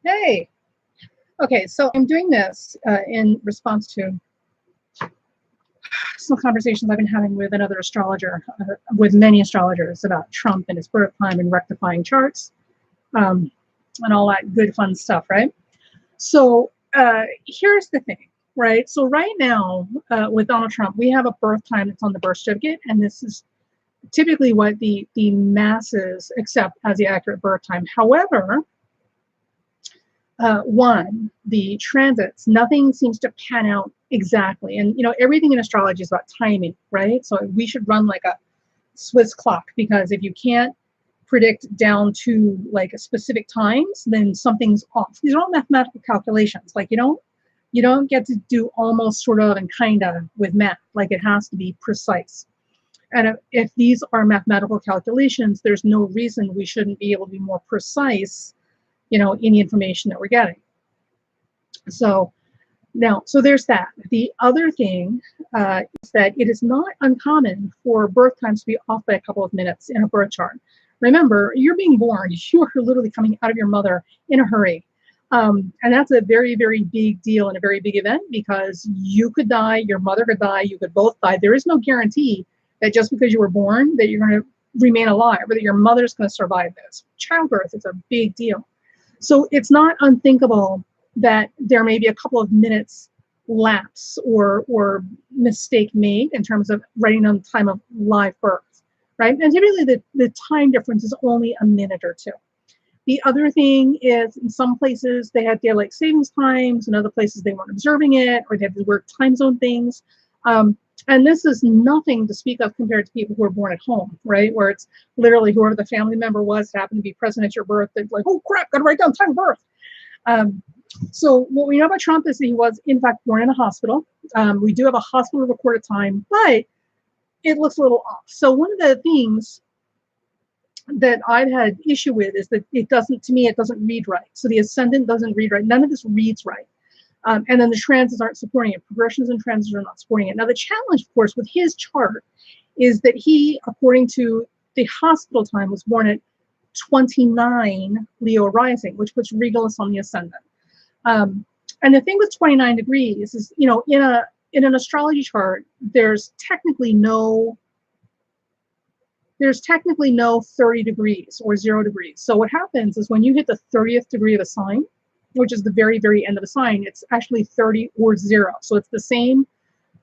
Hey, okay, so I'm doing this in response to some conversations I've been having with another astrologer, with many astrologers about Trump and his birth time and rectifying charts, um, and all that good fun stuff, right? So here's the thing, right? So right now with Donald Trump, we have a birth time that's on the birth certificate, and this is typically what the masses accept as the accurate birth time. However, the transits, nothing seems to pan out exactly. And, everything in astrology is about timing, right? So we should run like a Swiss clock, because if you can't predict down to like a specific times, then something's off. These are all mathematical calculations. Like you don't get to do almost, sort of, and kind of with math. Like it has to be precise. And if these are mathematical calculations, there's no reason we shouldn't be able to be more precise, in the information that we're getting. So now, so there's that. The other thing is that it is not uncommon for birth times to be off by a couple of minutes in a birth chart. Remember, you're being born. You are literally coming out of your mother in a hurry. And that's a very, very big deal and a very big event, because you could die, your mother could die, you could both die. There is no guarantee that just because you were born that you're going to remain alive, or that your mother's going to survive this. Childbirth is a big deal. So it's not unthinkable that there may be a couple of minutes lapse or mistake made in terms of writing on the time of live birth, right? And typically the time difference is only a minute or two. The other thing is, in some places they had daylight savings times, in other places they weren't observing it, or they had to work time zone things. And this is nothing to speak of compared to people who are born at home, right? Where it's literally whoever the family member was happened to be present at your birth. They're like, oh crap, gotta write down time of birth. So what we know about Trump is that he was, in fact, born in a hospital. We do have a hospital recorded time, but it looks a little off. So one of the things that I've had issue with is that it doesn't read right. So the ascendant doesn't read right. None of this reads right. And then the transits aren't supporting it. Progressions and transits are not supporting it. Now, the challenge, of course, with his chart is that he, according to the hospital time, was born at 29 Leo rising, which puts Regalis on the ascendant. And the thing with 29 degrees is, in an astrology chart, there's technically no 30 degrees or 0 degrees. So what happens is when you hit the 30th degree of a sign, which is the very, very end of a sign, it's actually 30 or 0. So it's the same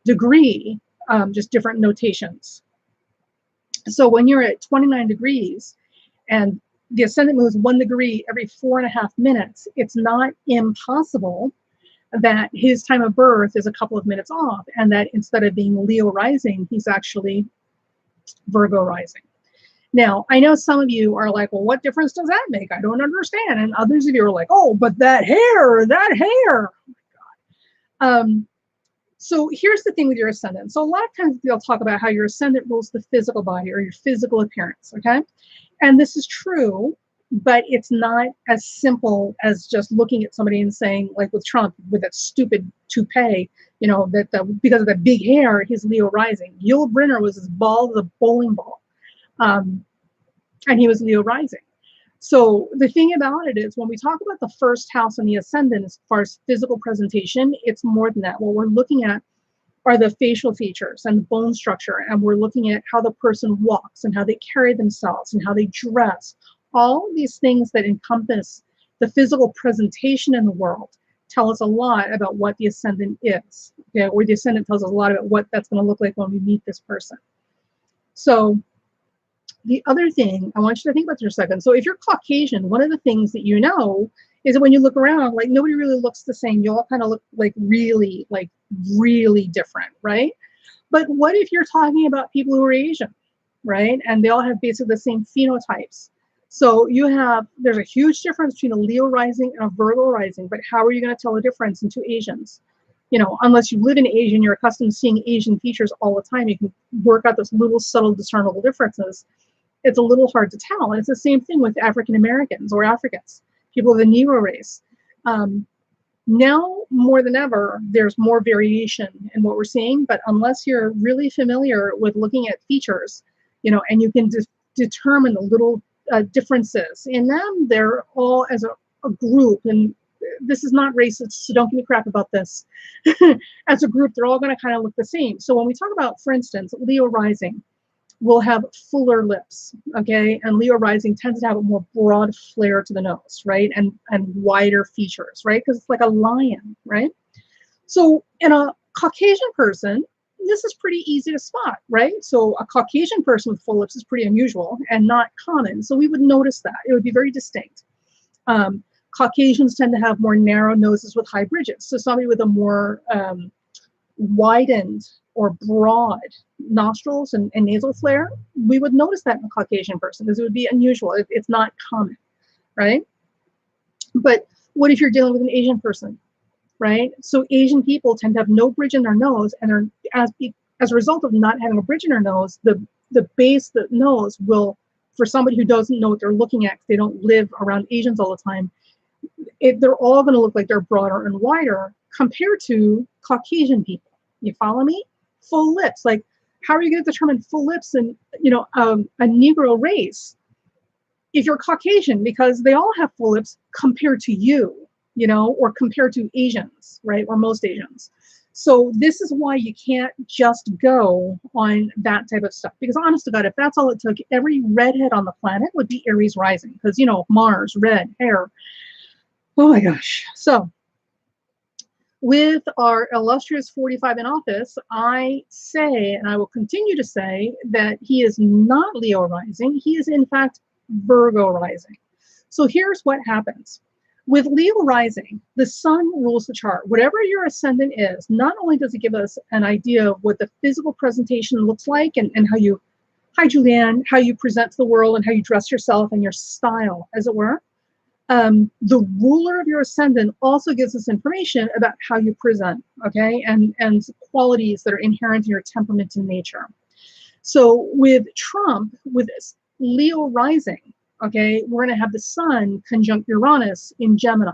degree, just different notations. So when you're at 29 degrees and the ascendant moves 1 degree every 4.5 minutes, it's not impossible that his time of birth is a couple of minutes off, and that instead of being Leo rising, he's actually Virgo rising. Now, I know some of you are like, well, what difference does that make? I don't understand. And others of you are like, oh, but that hair. Oh my God. So here's the thing with your ascendant. So a lot of times they'll talk about how your ascendant rules the physical body or your physical appearance, okay? And this is true, but it's not as simple as just looking at somebody and saying, like with Trump, with that stupid toupee, that because of that big hair, he's Leo rising. Yul Brynner was as bald as a bowling ball. And he was Leo rising. So the thing about it is, when we talk about the first house and the ascendant as far as physical presentation, it's more than that. What we're looking at are the facial features and the bone structure, and we're looking at how the person walks and how they carry themselves and how they dress. All of these things that encompass the physical presentation in the world tell us a lot about what the ascendant is. Okay? Or the ascendant tells us a lot about what that's going to look like when we meet this person. So the other thing I want you to think about for a second. So if you're Caucasian, one of the things that you know is that when you look around, like nobody really looks the same. You all kind of look really different, right? But what if you're talking about people who are Asian, right? And they all have basically the same phenotypes. So there's a huge difference between a Leo rising and a Virgo rising, but how are you going to tell the difference in two Asians? Unless you live in Asia and you're accustomed to seeing Asian features all the time, you can work out those little subtle discernible differences. It's a little hard to tell. And it's the same thing with African Americans or Africans, people of the Negro race. Now more than ever, there's more variation in what we're seeing, but unless you're really familiar with looking at features, and you can determine the little differences in them, they're all, as a group, and this is not racist, so don't give me crap about this. As a group, they're all going to kind of look the same. So when we talk about, for instance, Leo rising, will have fuller lips, okay? And Leo rising tends to have a more broad flare to the nose, right? And wider features, right? Because it's like a lion, right? So in a Caucasian person, this is pretty easy to spot, right? So a Caucasian person with full lips is pretty unusual and not common. So we would notice that. It would be very distinct. Caucasians tend to have more narrow noses with high bridges. So somebody with a more widened or broad nostrils and nasal flare, we would notice that in a Caucasian person because it would be unusual. It's not common, right? But what if you're dealing with an Asian person, right? So Asian people tend to have no bridge in their nose, and as a result of not having a bridge in their nose, the base, the nose will, for somebody who doesn't know what they're looking at, they don't live around Asians all the time, they're all going to look like they're broader and wider compared to Caucasian people. You follow me? Full lips. Like, how are you going to determine full lips in, a Negro race if you're Caucasian? Because they all have full lips compared to you, or compared to Asians, right? Or most Asians. So this is why you can't just go on that type of stuff. Because honest to God, if that's all it took, every redhead on the planet would be Aries rising. Because, Mars, red, hair. Oh my gosh. So with our illustrious 45 in office, I say, and I will continue to say, that he is not Leo rising. He is, in fact, Virgo rising. So here's what happens. With Leo rising, the sun rules the chart. Whatever your ascendant is, not only does it give us an idea of what the physical presentation looks like and how you, hi Julianne, how you present to the world and how you dress yourself and your style, as it were. The ruler of your ascendant also gives us information about how you present, okay, and qualities that are inherent in your temperament and nature. So with Trump, with Leo rising, okay, we're going to have the sun conjunct Uranus in Gemini.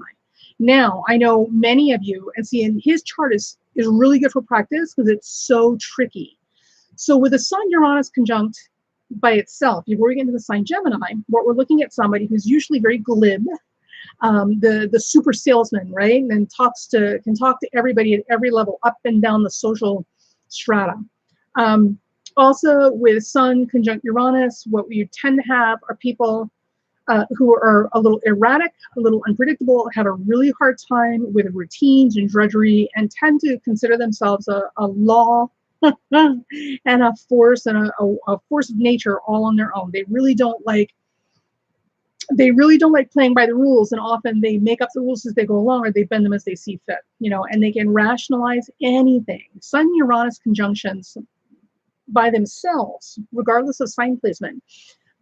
Now, I know many of you, and see, and his chart is really good for practice because it's so tricky. So with the sun Uranus conjunct by itself, before we get into the sign Gemini, what we're looking at somebody who's usually very glib, the super salesman, right? And can talk to everybody at every level, up and down the social strata. Also with Sun conjunct Uranus, what we tend to have are people who are a little erratic, a little unpredictable, have a really hard time with routines and drudgery, and tend to consider themselves a law and a force and a force of nature all on their own. They really don't like playing by the rules, and often they make up the rules as they go along, or they bend them as they see fit, and they can rationalize anything. Sun Uranus conjunctions by themselves, regardless of sign placement,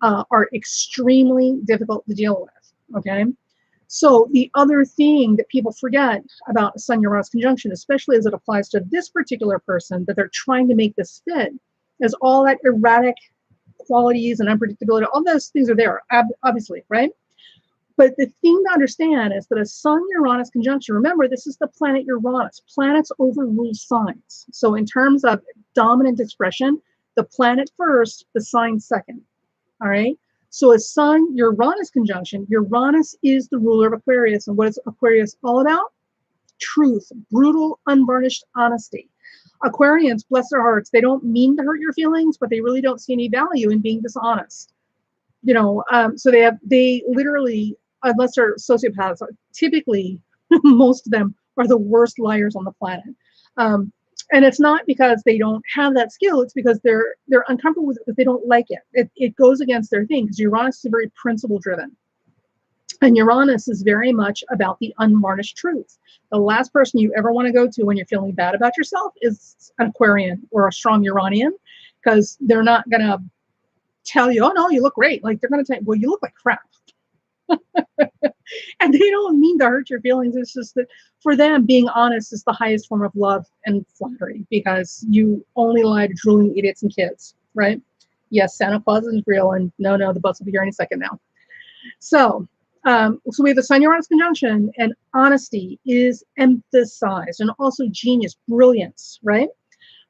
are extremely difficult to deal with, okay? So the other thing that people forget about a Sun-Uranus conjunction, especially as it applies to this particular person, that they're trying to make this fit, is all that erratic qualities and unpredictability, all those things are there, obviously, right? But the thing to understand is that a Sun-Uranus conjunction, remember, this is the planet Uranus. Planets overrule signs. So in terms of dominant expression, the planet first, the sign second, all right? So a Sun-Uranus conjunction, Uranus is the ruler of Aquarius. And what is Aquarius all about? Truth, brutal, unvarnished honesty. Aquarians, bless their hearts, they don't mean to hurt your feelings, but they really don't see any value in being dishonest. So they literally, unless they're sociopaths, typically most of them are the worst liars on the planet. And it's not because they don't have that skill, it's because they're uncomfortable with it because they don't like it. It goes against their thing, because Uranus is very principle driven. And Uranus is very much about the unvarnished truth. The last person you ever want to go to when you're feeling bad about yourself is an Aquarian or a strong Uranian, because they're not going to tell you, oh no, you look great. Like, they're going to tell you, well, you look like crap. And they don't mean to hurt your feelings. It's just that for them, being honest is the highest form of love and flattery, because you only lie to drooling idiots and kids, right? Yes, Santa Claus is real, and no, the bus will be here any second now. So we have the Sun-Uranus conjunction, and honesty is emphasized, and also genius, brilliance, right?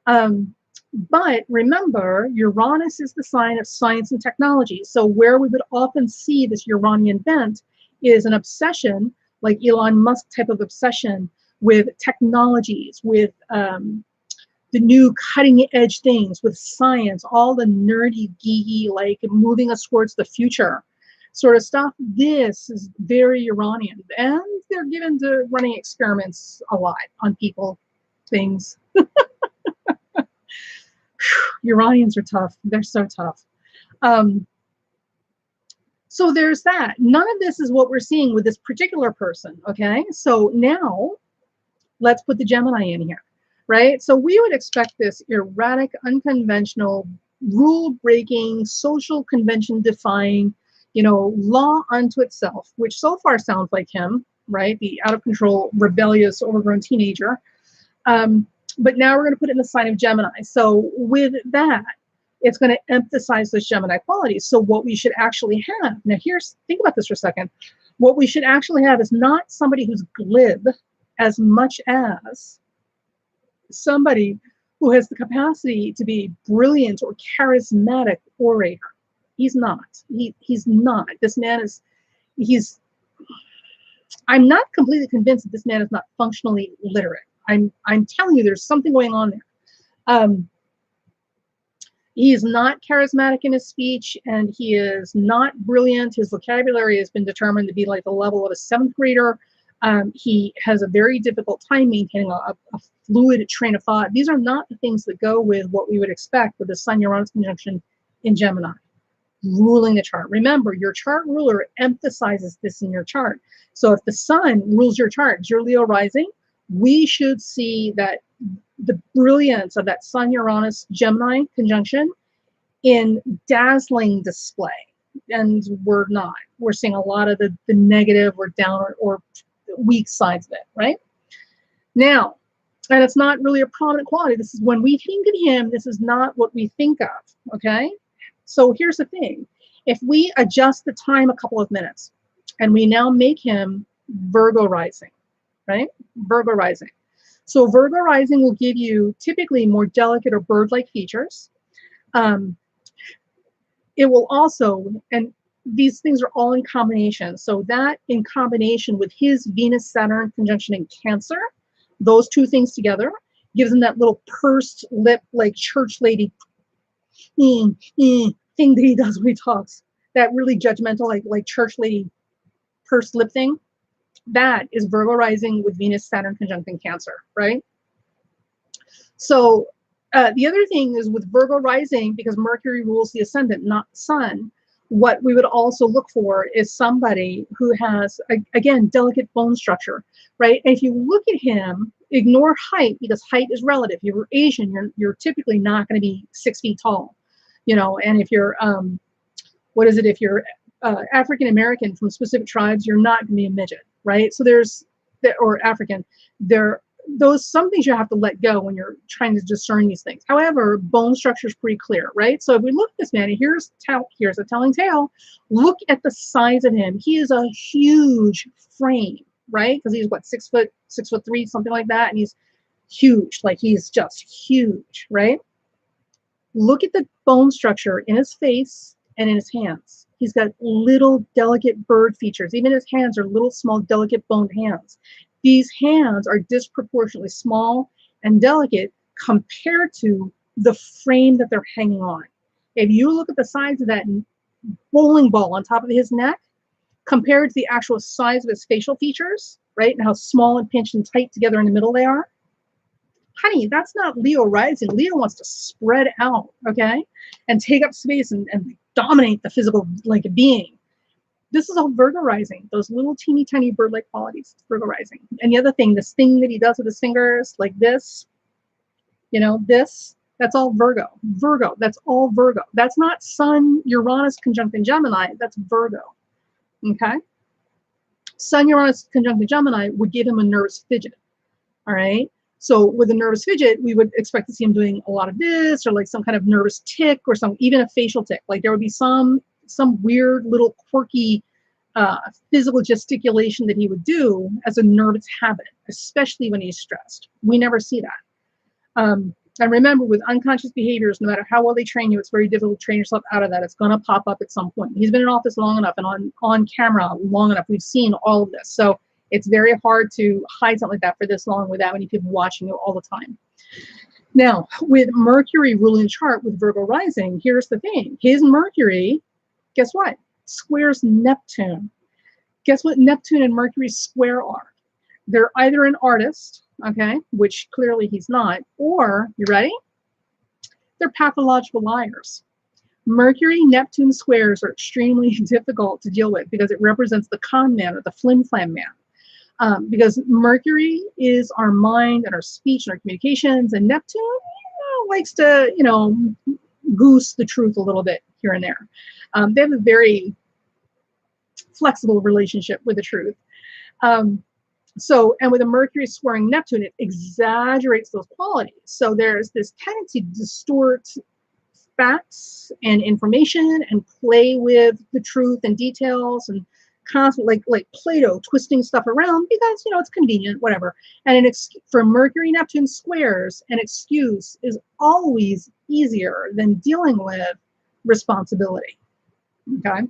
But remember, Uranus is the sign of science and technology. So where we would often see this Uranian bent is an obsession, like Elon Musk type of obsession with technologies, with the new cutting edge things, with science, all the nerdy, geeky, like moving us towards the future sort of stuff. This is very Uranian. And they're given to running experiments a lot on people, things. Uranians are tough. They're so tough. So there's that. None of this is what we're seeing with this particular person, okay? So now let's put the Gemini in here, right? So we would expect this erratic, unconventional, rule-breaking, social convention-defying, law unto itself, which so far sounds like him, right? The out-of-control, rebellious, overgrown teenager. But now we're going to put it in the sign of Gemini. So with that, it's going to emphasize those Gemini qualities. So what we should actually have, now think about this for a second. What we should actually have is not somebody who's glib as much as somebody who has the capacity to be brilliant or charismatic orator. He's not. He's not. This man is, I'm not completely convinced that this man is not functionally literate. I'm telling you, there's something going on there. He is not charismatic in his speech, and he is not brilliant. His vocabulary has been determined to be like the level of a 7th grader. He has a very difficult time maintaining a fluid train of thought. These are not the things that go with what we would expect with the Sun-Uranus conjunction in Gemini, ruling the chart. Remember, your chart ruler emphasizes this in your chart. So if the Sun rules your chart, your Leo rising, we should see that the brilliance of that Sun-Uranus Gemini conjunction in dazzling display. And we're not. We're seeing a lot of the negative or down or weak sides of it, right? Now, and it's not really a prominent quality. This is when we think of him, this is not what we think of, okay? So here's the thing. If we adjust the time a couple of minutes and we now make him Virgo rising, right? Virgo rising. So Virgo rising will give you typically more delicate or bird-like features. It will also, and these things are all in combination. So that in combination with his Venus-Saturn conjunction in Cancer, those two things together gives him that little pursed lip, like church lady thing that he does when he talks. That really judgmental, like church lady pursed lip thing. That is Virgo rising with Venus-Saturn conjunct in Cancer, right? So the other thing is with Virgo rising, because Mercury rules the ascendant, not the sun, what we would also look for is somebody who has, again, delicate bone structure, right? And if you look at him, ignore height, because height is relative. If you're Asian, you're typically not going to be 6 feet tall, and if you're, if you're African-American from specific tribes, you're not going to be a midget, right? So or African, some things you have to let go when you're trying to discern these things. However, bone structure is pretty clear, right? So if we look at this man, here's a telling tale. Look at the size of him. He is a huge frame, right? Because he's what, 6'3", something like that, and he's huge. Like he's just huge, right? Look at the bone structure in his face and in his hands. He's got little delicate bird features. Even his hands are little, small, delicate boned hands. These hands are disproportionately small and delicate compared to the frame that they're hanging on. If you look at the size of that bowling ball on top of his neck, compared to the actual size of his facial features, right, and how small and pinched and tight together in the middle they are, honey, that's not Leo rising. Leo wants to spread out, okay, and take up space and dominate the physical being. This is all Virgo rising, those little teeny tiny bird-like qualities, Virgo rising. And the other thing, this thing that he does with his fingers, like this, that's all Virgo. Virgo, that's all Virgo. That's not Sun, Uranus conjunct in Gemini, that's Virgo, okay? Sun, Uranus conjunct in Gemini would give him a nervous fidget, all right? So with a nervous fidget, we would expect to see him doing a lot of this, or like some kind of nervous tick, or even a facial tick. Like there would be some weird little quirky physical gesticulation that he would do as a nervous habit, especially when he's stressed. We never see that. And remember, with unconscious behaviors, no matter how well they train you, it's very difficult to train yourself out of that. It's going to pop up at some point. He's been in office long enough and on camera long enough. We've seen all of this. So it's very hard to hide something like that for this long with that many people watching you all the time. Now, with Mercury ruling the chart with Virgo rising, here's the thing. His Mercury, guess what? Squares Neptune. Guess what Neptune and Mercury square are? They're either an artist, okay, which clearly he's not, or, you ready? They're pathological liars. Mercury Neptune squares are extremely difficult to deal with because it represents the con man or the flim flam man. Because Mercury is our mind and our speech and our communications, and Neptune likes to, goose the truth a little bit here and there. They have a very flexible relationship with the truth. And with a Mercury squaring Neptune, it exaggerates those qualities. So there's this tendency to distort facts and information and play with the truth and details and constantly like Plato twisting stuff around because, it's convenient, whatever. And for Mercury Neptune squares, an excuse is always easier than dealing with responsibility. Okay.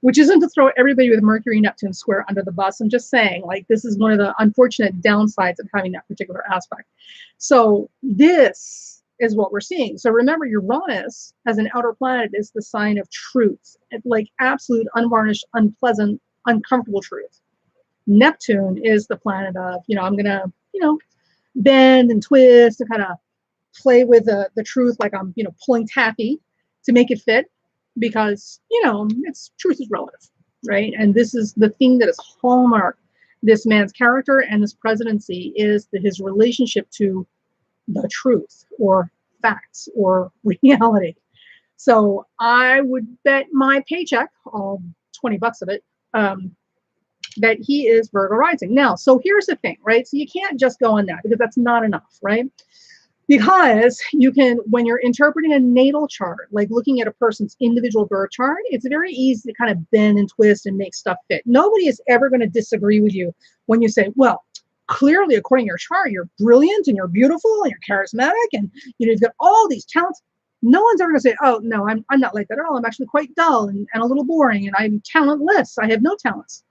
Which isn't to throw everybody with Mercury Neptune square under the bus. I'm just saying, this is one of the unfortunate downsides of having that particular aspect. So this is what we're seeing. So remember, Uranus as an outer planet is the sign of truth, like absolute, unvarnished, unpleasant, uncomfortable truth. Neptune is the planet of, I'm going to, bend and twist and kind of play with the truth like I'm, pulling taffy to make it fit. Because, truth is relative, right? And this is the thing that is hallmark this man's character and this presidency is his relationship to the truth or facts or reality. So I would bet my paycheck, all 20 bucks of it, that he is Virgo rising. Now, so here's the thing, right? So you can't just go on that because that's not enough, right? Because you can, when you're interpreting a natal chart, like looking at a person's individual birth chart, it's very easy to kind of bend and twist and make stuff fit. Nobody is ever going to disagree with you when you say, well, clearly, according to your chart, you're brilliant and you're beautiful and you're charismatic and you've got all these talents. No one's ever going to say, oh, no, I'm not like that at all. I'm actually quite dull and a little boring and I'm talentless. I have no talents.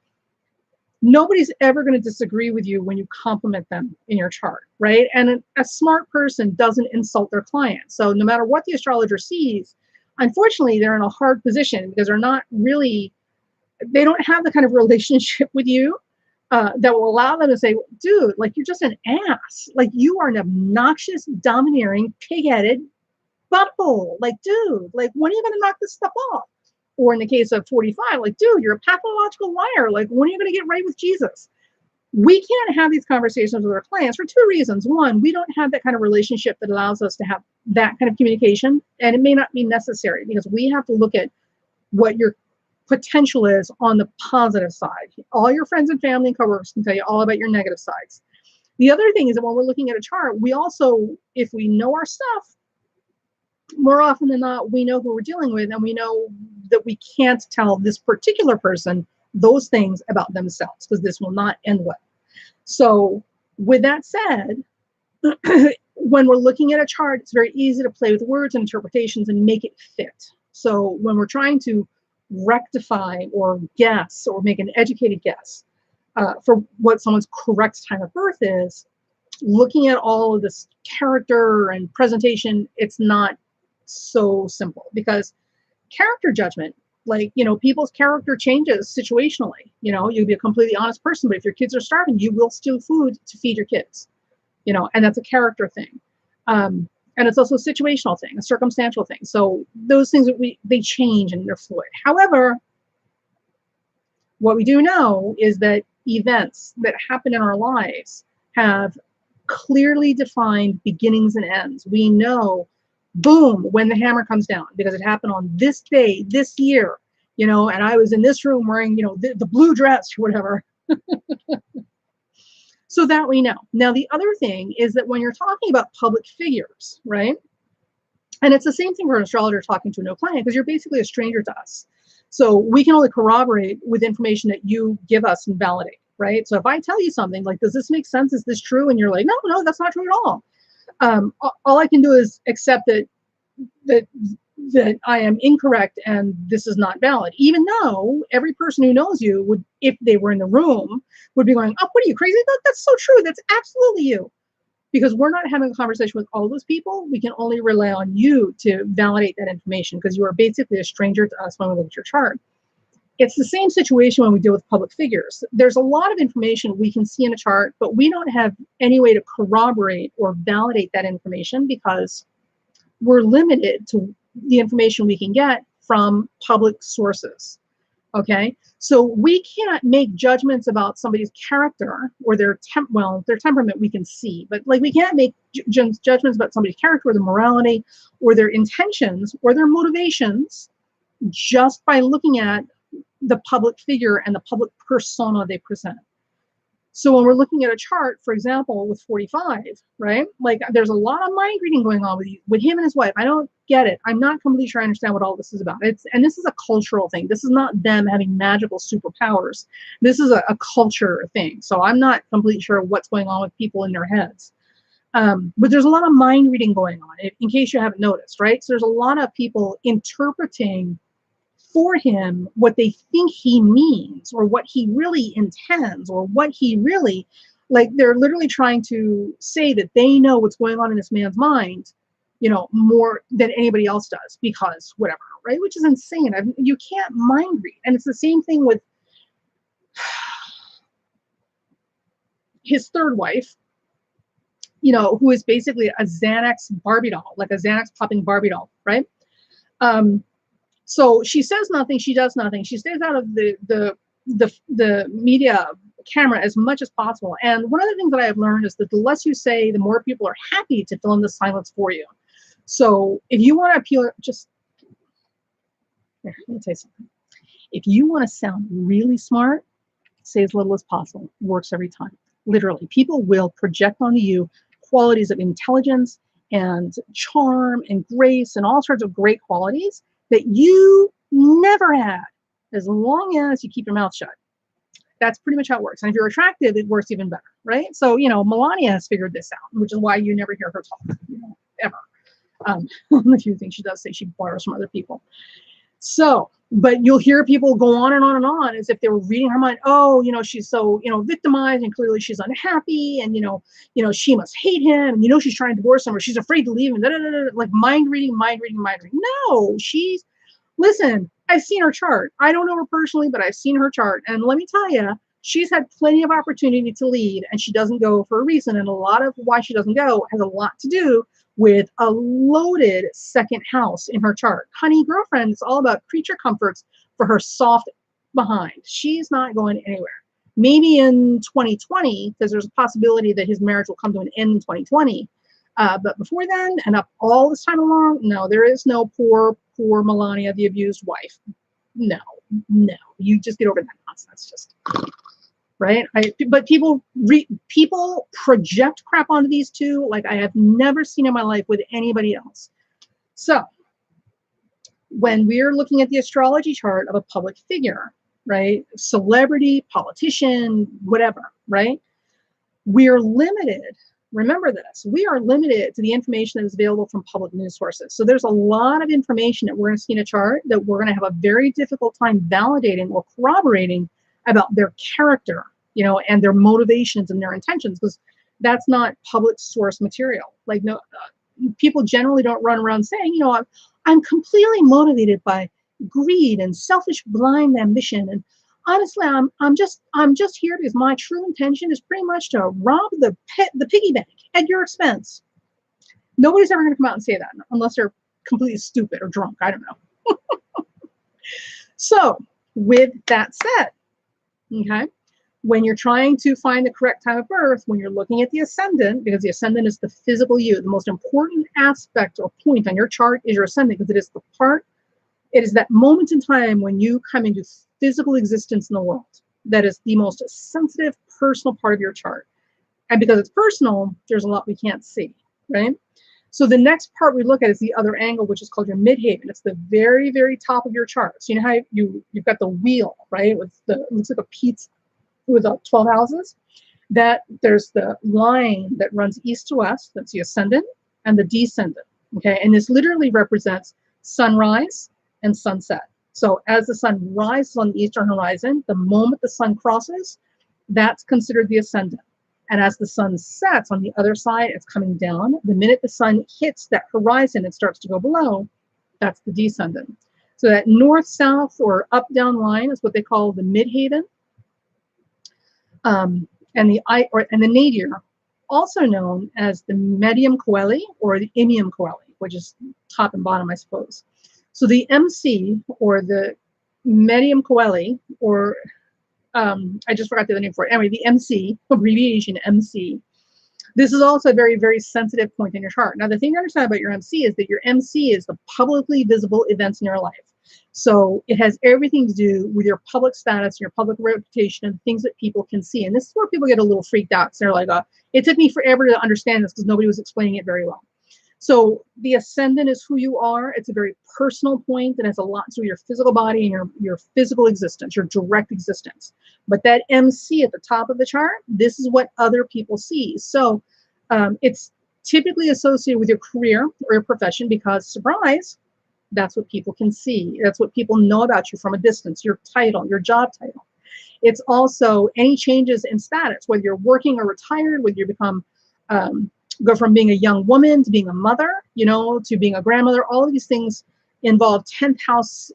Nobody's ever going to disagree with you when you compliment them in your chart, right? And a smart person doesn't insult their client. So no matter what the astrologer sees, unfortunately, they're in a hard position because they don't have the kind of relationship with you that will allow them to say, dude, you're just an ass. You are an obnoxious, domineering, pig-headed butthole. Dude, when are you going to knock this stuff off? Or in the case of 45, dude, you're a pathological liar. When are you going to get right with Jesus? We can't have these conversations with our clients for two reasons. One, we don't have that kind of relationship that allows us to have that kind of communication. And it may not be necessary because we have to look at what your potential is on the positive side. All your friends and family and coworkers can tell you all about your negative sides. The other thing is that when we're looking at a chart, we also, if we know our stuff, more often than not, we know who we're dealing with, and we know that we can't tell this particular person those things about themselves because this will not end well. So with that said, when we're looking at a chart, it's very easy to play with words and interpretations and make it fit. So when we're trying to rectify or guess or make an educated guess for what someone's correct time of birth is, looking at all of this character and presentation, it's not so simple because character judgment, people's character changes situationally. You'll be a completely honest person, but if your kids are starving, you will steal food to feed your kids, and that's a character thing. And it's also a situational thing, a circumstantial thing. So those things they change and they're fluid. However, what we do know is that events that happen in our lives have clearly defined beginnings and ends. We know, boom, when the hammer comes down because it happened on this day, this year, and I was in this room wearing, the blue dress or whatever. So that we know. Now, the other thing is that when you're talking about public figures, right? And it's the same thing for an astrologer talking to a no client because you're basically a stranger to us. So we can only corroborate with information that you give us and validate, right? So if I tell you something does this make sense? Is this true? And you're like, no, that's not true at all. All I can do is accept that that I am incorrect and this is not valid, even though every person who knows you would, if they were in the room, would be going, oh, what are you, crazy? That's so true. That's absolutely you. Because we're not having a conversation with all those people. We can only rely on you to validate that information, because you are basically a stranger to us when we look at your chart. It's the same situation when we deal with public figures. There's a lot of information we can see in a chart, but we don't have any way to corroborate or validate that information because we're limited to the information we can get from public sources. Okay, so we can't make judgments about somebody's character or their their temperament we can see, but like we can't make judgments about somebody's character or their morality or their intentions or their motivations just by looking at the public figure and the public persona they present. So when we're looking at a chart, for example, with 45, right? Like there's a lot of mind reading going on with him and his wife. I don't get it. I'm not completely sure I understand what all this is about. And this is a cultural thing. This is not them having magical superpowers. This is a culture thing. So I'm not completely sure what's going on with people in their heads. But there's a lot of mind reading going on, in case you haven't noticed, right? So there's a lot of people interpreting for him what they think he means or what he really intends or what he really, like they're literally trying to say that they know what's going on in this man's mind, you know, more than anybody else does because whatever, right? Which is insane. You can't mind read. And it's the same thing with his third wife, you know, who is basically a Xanax Barbie doll, like a Xanax popping Barbie doll, right? So she says nothing, she does nothing. She stays out of the media camera as much as possible. And one of the things that I have learned is that the less you say, the more people are happy to fill in the silence for you. So if you want to appeal, just here, let me tell you something. If you want to sound really smart, say as little as possible. It works every time. Literally, people will project onto you qualities of intelligence and charm and grace and all sorts of great qualities that you never had, as long as you keep your mouth shut. That's pretty much how it works. And if you're attractive, it works even better, right? So, you know, Melania has figured this out, which is why you never hear her talk, you know, ever. A few things she does say she borrows from other people. So, but you'll hear people go on and on and on as if they were reading her mind. Oh, you know, she's so, you know, victimized and clearly she's unhappy and, you know, she must hate him and, you know, she's trying to divorce him or she's afraid to leave him. Like mind reading. No, listen, I've seen her chart. I don't know her personally, but I've seen her chart. And let me tell you, she's had plenty of opportunity to lead and she doesn't go for a reason. And a lot of why she doesn't go has a lot to do with a loaded second house in her chart. Honey, girlfriend, it's all about creature comforts for her soft behind. She's not going anywhere. Maybe in 2020, because there's a possibility that his marriage will come to an end in 2020. But before then, and up all this time along, no, there is no poor Melania, the abused wife. No, you just get over that nonsense. Just right. But people project crap onto these two like I have never seen in my life with anybody else. So when we're looking at the astrology chart of a public figure, right, celebrity, politician, whatever, right, we're limited. Remember this, we are limited to the information that is available from public news sources. So there's a lot of information that we're going to see in a chart that we're going to have a very difficult time validating or corroborating about their character, you know, and their motivations and their intentions, because that's not public source material. Like, no, people generally don't run around saying, you know, I'm completely motivated by greed and selfish blind ambition, and honestly, I'm just here because my true intention is pretty much to rob the piggy bank at your expense. Nobody's ever going to come out and say that unless they're completely stupid or drunk. I don't know. So with that said, okay, when you're trying to find the correct time of birth, when you're looking at the ascendant, because the ascendant is the physical you, the most important aspect or point on your chart is your ascendant, because it is that moment in time when you come into physical existence in the world. That is the most sensitive, personal part of your chart. And because it's personal, there's a lot we can't see, right? So the next part we look at is the other angle, which is called your midhaven. It's the very, very top of your chart. So you know how you've got the wheel, right? It looks like a pizza with 12 houses. That there's the line that runs east to west, that's the ascendant, and the descendant. Okay, and this literally represents sunrise and sunset. So as the sun rises on the eastern horizon, the moment the sun crosses, that's considered the ascendant. And as the sun sets on the other side, it's coming down. The minute the sun hits that horizon and starts to go below, that's the descendant. So that north-south or up-down line is what they call the midhaven. And the nadir, also known as the medium coeli or the imium coeli, which is top and bottom, I suppose. So the MC, or the medium coeli, or I just forgot the other name for it. Anyway, the MC, abbreviation MC. This is also a very, very sensitive point in your chart. Now, the thing to understand about your MC is that your MC is the publicly visible events in your life. So it has everything to do with your public status, your public reputation, and things that people can see. And this is where people get a little freaked out. So they're like, it took me forever to understand this because nobody was explaining it very well. So the ascendant is who you are. It's a very personal point that has a lot to do with your physical body and your physical existence, your direct existence. But that MC at the top of the chart, this is what other people see. So it's typically associated with your career or your profession because, surprise, that's what people can see. That's what people know about you from a distance, your title, your job title. It's also any changes in status, whether you're working or retired, whether you become, go from being a young woman to being a mother, to being a grandmother. All of these things involve 10th house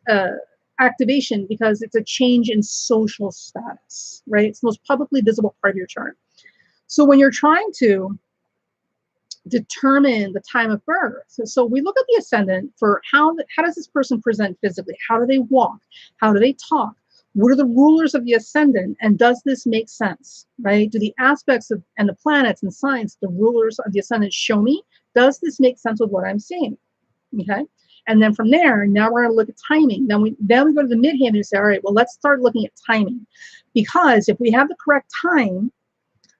activation because it's a change in social status, right? It's the most publicly visible part of your chart. So when you're trying to determine the time of birth. So we look at the ascendant for how does this person present physically? How do they walk? How do they talk? What are the rulers of the ascendant? And does this make sense, right? Do the aspects of and the planets and signs, the rulers of the ascendant show me? Does this make sense with what I'm seeing? Okay. And then from there, now we're going to look at timing. Then we go to the midhaven and say, all right, well, let's start looking at timing. Because if we have the correct time,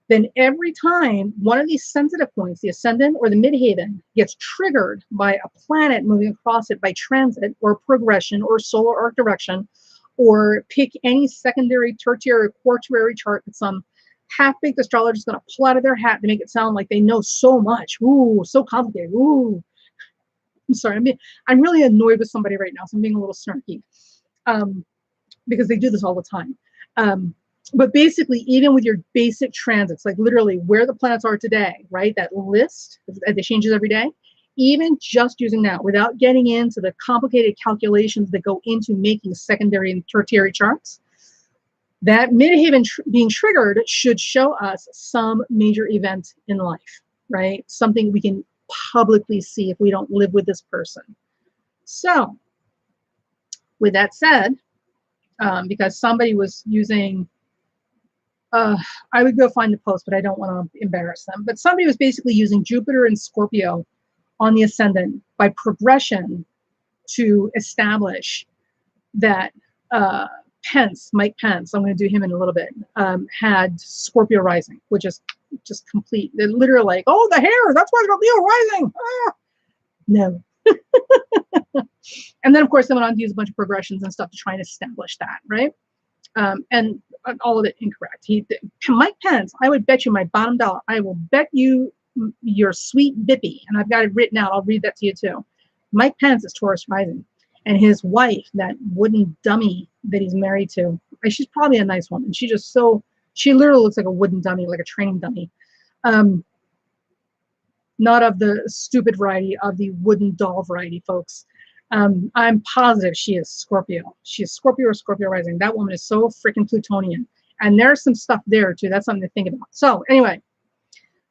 then every time one of these sensitive points, the ascendant or the midhaven, gets triggered by a planet moving across it by transit or progression or solar arc direction, or pick any secondary, tertiary, or quaternary chart that some half-baked astrologer is going to pull out of their hat to make it sound like they know so much. Ooh, so complicated. Ooh. I'm sorry. I'm really annoyed with somebody right now, so I'm being a little snarky because they do this all the time. But basically, even with your basic transits, like literally where the planets are today, right? That list that changes every day. Even just using that without getting into the complicated calculations that go into making secondary and tertiary charts, that midhaven being triggered should show us some major event in life, right? Something we can publicly see if we don't live with this person. So with that said, because somebody was using, I would go find the post, but I don't want to embarrass them. But somebody was basically using Jupiter and Scorpio on the ascendant by progression to establish that Mike Pence, I'm going to do him in a little bit, had Scorpio rising, which is just complete. They're literally like, oh, the hair, that's why Scorpio rising. Ah. No. And then, of course, they went on to use a bunch of progressions and stuff to try and establish that, right? And all of it incorrect. Mike Pence, I would bet you my bottom dollar, I will bet you your sweet bippy, and I've got it written out, I'll read that to you too. Mike Pence is Taurus rising, and his wife, that wooden dummy that he's married to, she's probably a nice woman. She literally looks like a wooden dummy, like a training dummy. Not of the stupid variety, of the wooden doll variety, folks. I'm positive she is Scorpio. She is Scorpio or Scorpio rising. That woman is so freaking Plutonian. And there's some stuff there too. That's something to think about. So anyway,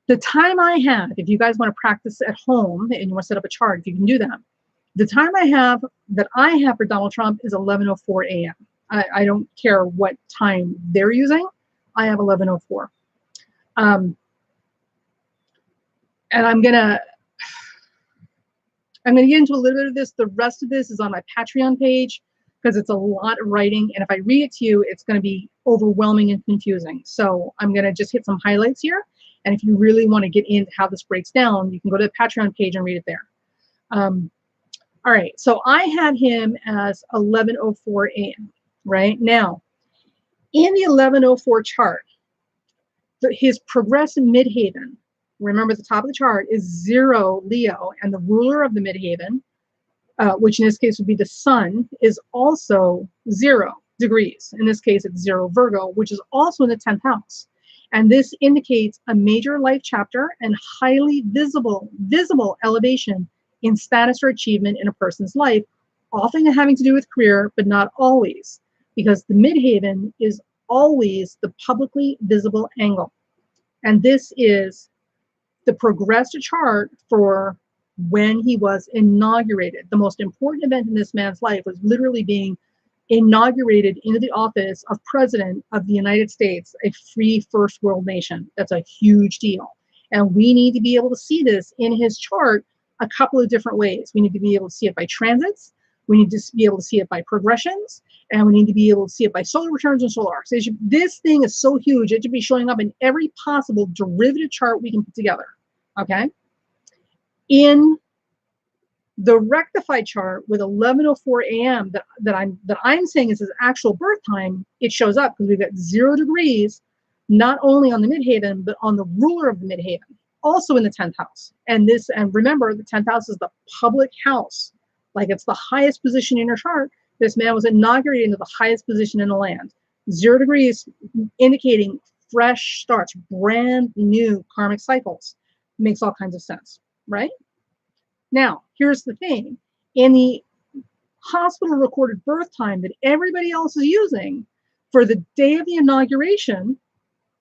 the time I have, if you guys want to practice at home and you want to set up a chart, if you can do that, the time I have for Donald Trump is 11:04 a.m. I don't care what time they're using. I have 11:04. And I'm gonna get into a little bit of this. The rest of this is on my Patreon page because it's a lot of writing. And if I read it to you, it's going to be overwhelming and confusing. So I'm going to just hit some highlights here. And if you really want to get into how this breaks down, you can go to the Patreon page and read it there. All right. So I had him as 11:04 a.m. right now. In the 11:04 chart, His progressed midheaven, remember at the top of the chart, is 0 Leo, and the ruler of the midheaven, which in this case would be the sun, is also 0 degrees. In this case, it's 0 Virgo, which is also in the 10th house. And this indicates a major life chapter and highly visible elevation in status or achievement in a person's life, often having to do with career, but not always, because the midheaven is always the publicly visible angle. And this is the progressed chart for when he was inaugurated. The most important event in this man's life was literally being inaugurated into the office of President of the United States, a free first world nation. That's a huge deal. And we need to be able to see this in his chart a couple of different ways. We need to be able to see it by transits. We need to be able to see it by progressions, and we need to be able to see it by solar returns and solar arcs. This thing is so huge, it should be showing up in every possible derivative chart we can put together, okay? In the rectified chart with 11:04 a.m. that I'm saying is his actual birth time, it shows up because we've got 0 degrees, not only on the midheaven, but on the ruler of the midheaven, also in the 10th house. And remember, the 10th house is the public house. Like, it's the highest position in your chart. This man was inaugurated into the highest position in the land. 0 degrees indicating fresh starts, brand new karmic cycles. Makes all kinds of sense, right? Now, here's the thing. In the hospital recorded birth time that everybody else is using for the day of the inauguration,